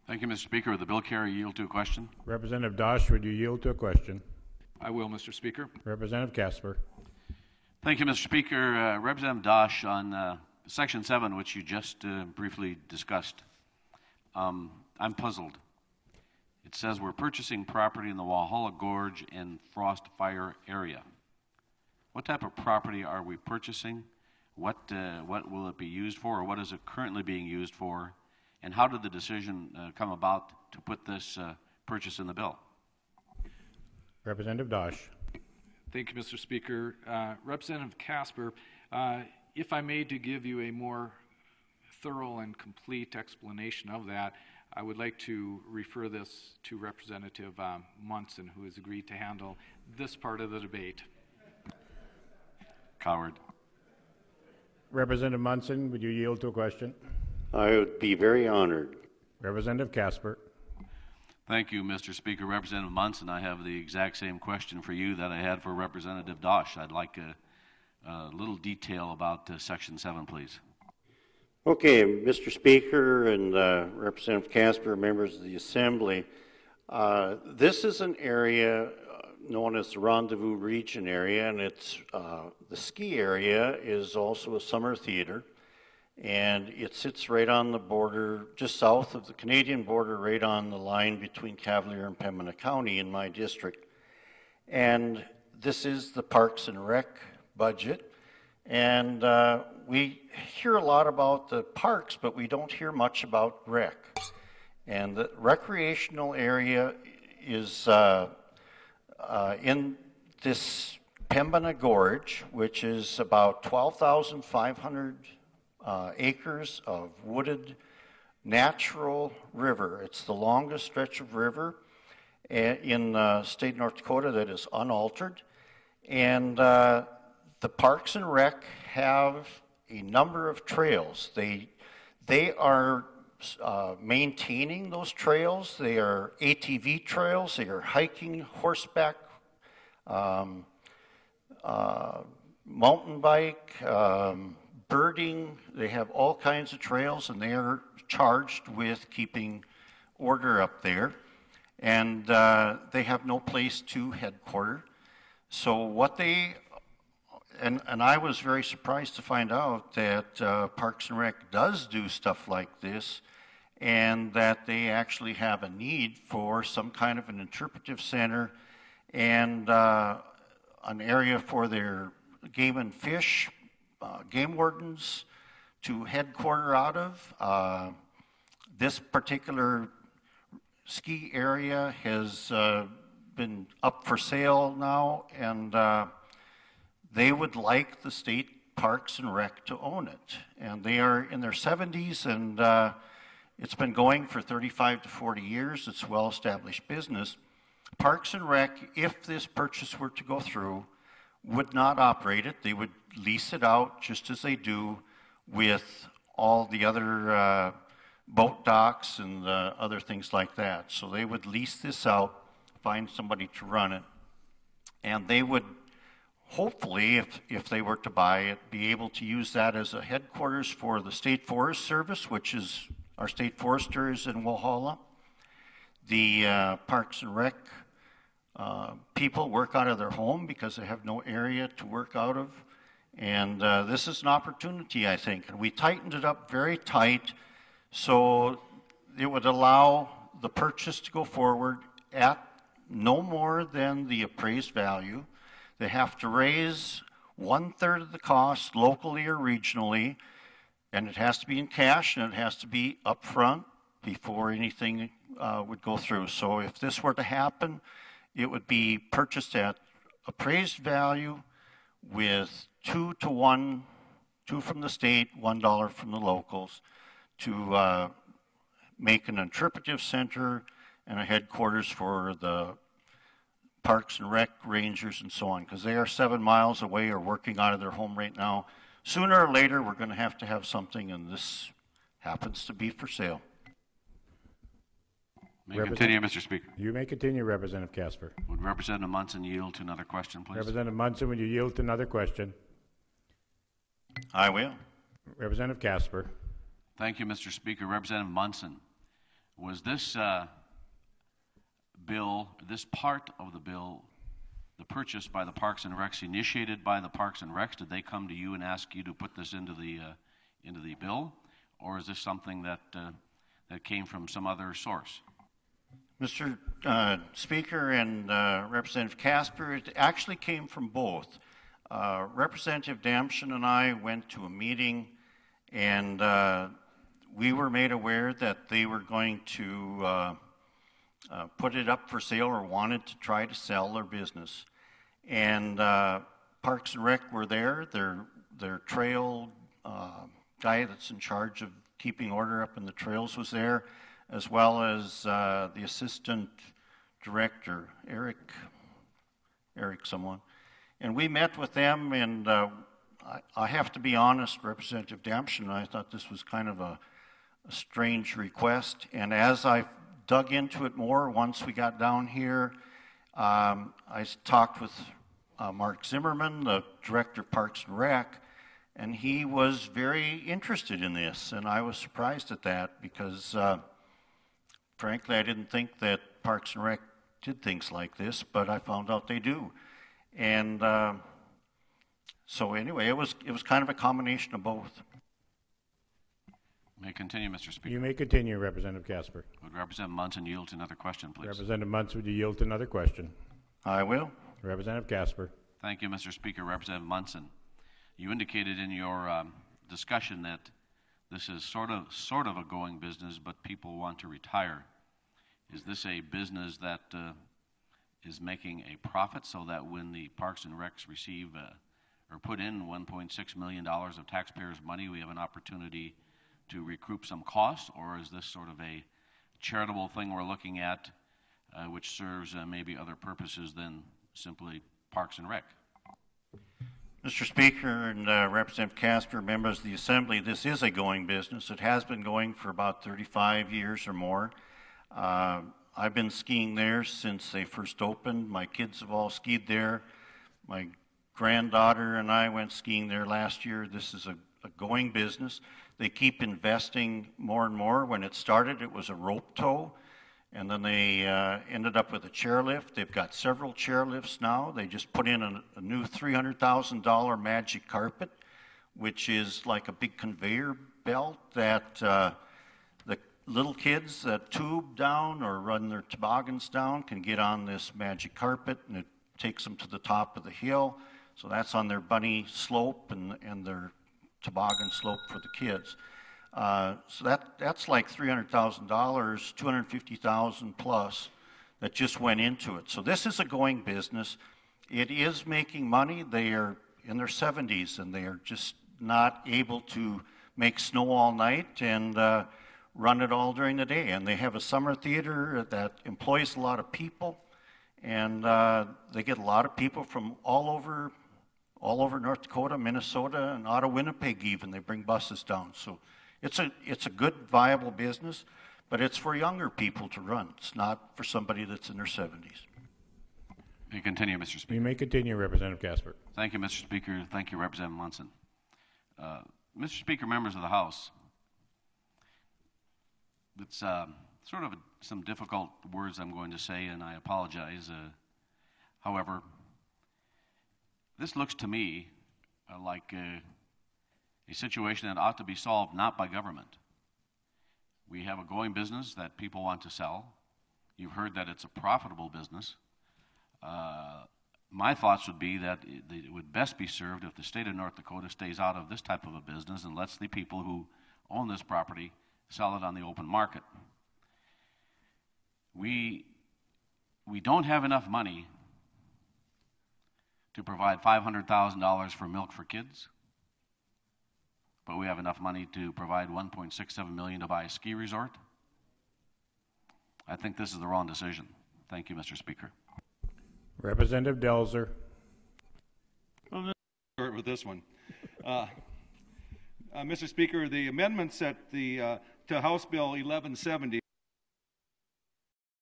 Thank you, Mr. Speaker. Would the bill carrier yield to a question? Representative Dosh, would you yield to a question? I will, Mr. Speaker. Representative Casper. Thank you, Mr. Speaker. Representative Dosh, on Section 7, which you just briefly discussed, I'm puzzled. It says we're purchasing property in the Walhalla Gorge and Frost Fire area. What type of property are we purchasing? What will it be used for, or what is it currently being used for? And how did the decision come about to put this purchase in the bill? Representative Dosh. Thank you, Mr. Speaker. Representative Casper, if I may to give you a more thorough and complete explanation of that, I would like to refer this to Representative Munson, who has agreed to handle this part of the debate. Coward. Representative Munson, would you yield to a question? I would be very honored. Representative Casper. Thank you, Mr. Speaker. Representative Munson, I have the exact same question for you that I had for Representative Dosh. I'd like a little detail about Section 7, please. Okay, Mr. Speaker and Representative Casper, members of the Assembly, this is an area known as the Rendezvous Region area, and it's the ski area is also a summer theater, and it sits right on the border, just south of the Canadian border, right on the line between Cavalier and Pembina County in my district. And this is the Parks and Rec budget, and we hear a lot about the parks, but we don't hear much about rec. And the recreational area is in this Pembina Gorge, which is about 12,500 acres of wooded natural river. It's the longest stretch of river in the state of North Dakota that is unaltered. And the Parks and Rec have a number of trails. They are maintaining those trails. They are ATV trails. They are hiking, horseback, mountain bike, birding. They have all kinds of trails, and they are charged with keeping order up there. And they have no place to headquarter. So what they, and I was very surprised to find out that Parks and Rec does do stuff like this, and that they actually have a need for some kind of an interpretive center and an area for their game and fish, game wardens to headquarter out of. This particular ski area has been up for sale now, and they would like the state Parks and Rec to own it. And they are in their 70s, and it's been going for 35 to 40 years. It's a well-established business. Parks and Rec, if this purchase were to go through, would not operate it. They would lease it out just as they do with all the other boat docks and other things like that. So they would lease this out, find somebody to run it, and they would hopefully, if they were to buy it, be able to use that as a headquarters for the State Forest Service, which is our state forester is in Walhalla. The Parks and Rec people work out of their home because they have no area to work out of. And this is an opportunity, I think. And we tightened it up very tight so it would allow the purchase to go forward at no more than the appraised value. They have to raise 1/3 of the cost locally or regionally, and it has to be in cash, and it has to be upfront before anything would go through. So if this were to happen, it would be purchased at appraised value with 2 to 1, 2 from the state, $1 from the locals, to make an interpretive center and a headquarters for the Parks and Rec rangers and so on, because they are 7 miles away or working out of their home right now. Sooner or later, we're going to have something, and this happens to be for sale. May continue, Mr. Speaker. You may continue, Representative Casper. Would Representative Munson yield to another question, please? Representative Munson, would you yield to another question? I will. Representative Casper. Thank you, Mr. Speaker. Representative Munson, was this bill, this part of the bill, the purchase by the Parks and Recs, initiated by the Parks and Recs? Did they come to you and ask you to put this into the bill, or is this something that that came from some other source? Mr. Speaker and Representative Casper, it actually came from both. Representative Damshin and I went to a meeting, and we were made aware that they were going to put it up for sale, or wanted to try to sell their business. And Parks and Rec were there. Their trail guy that's in charge of keeping order up in the trails was there, as well as the assistant director, Eric someone. And we met with them, and I have to be honest, Representative Damshin, I thought this was kind of a strange request. And as I dug into it more, once we got down here, I talked with Mark Zimmerman, the director of Parks and Rec, and he was very interested in this, and I was surprised at that because, frankly, I didn't think that Parks and Rec did things like this, but I found out they do. And so anyway, it was kind of a combination of both. May continue, Mr. Speaker. You may continue, Representative Casper. Would Representative Munson yield to another question, please? Representative Munson, would you yield to another question? I will. Representative Casper. Thank you, Mr. Speaker. Representative Munson, you indicated in your discussion that this is sort of a going business, but people want to retire. Is this a business that is making a profit, so that when the Parks and Recs receive or put in $1.6 million of taxpayers' money, we have an opportunity to recoup some costs? Or is this sort of a charitable thing we're looking at, which serves maybe other purposes than simply Parks and Rec? Mr. Speaker and Representative Casper, members of the Assembly, this is a going business. It has been going for about 35 years or more. I've been skiing there since they first opened. My kids have all skied there. My granddaughter and I went skiing there last year. This is a going business. They keep investing more and more. When it started, it was a rope tow, and then they ended up with a chairlift. They've got several chairlifts now. They just put in a new $300,000 magic carpet, which is like a big conveyor belt that the little kids that tube down or run their toboggans down can get on this magic carpet, and it takes them to the top of the hill. So that's on their bunny slope and their toboggan slope for the kids. So that's like $300,000, $250,000 plus that just went into it. So this is a going business. It is making money. They are in their 70s, and they are just not able to make snow all night and run it all during the day. And they have a summer theater that employs a lot of people, and they get a lot of people from all over North Dakota, Minnesota, and out of Winnipeg even. They bring buses down. So it's a good, viable business, but it's for younger people to run. It's not for somebody that's in their 70s. May continue, Mr. Speaker. You may continue, Representative Casper. Thank you, Mr. Speaker. Thank you, Representative Munson. Mr. Speaker, members of the House, it's sort of some difficult words I'm going to say, and I apologize. However, this looks to me like a situation that ought to be solved not by government. We have a going business that people want to sell. You've heard that it's a profitable business. My thoughts would be that it would best be served if the state of North Dakota stays out of this type of a business and lets the people who own this property sell it on the open market. We don't have enough money to provide $500,000 for milk for kids, but we have enough money to provide $1.67 million to buy a ski resort. I think this is the wrong decision. Thank you, Mr. Speaker. Representative Delzer. Well, let's start with this one. Mr. Speaker, the amendments at to House Bill 1170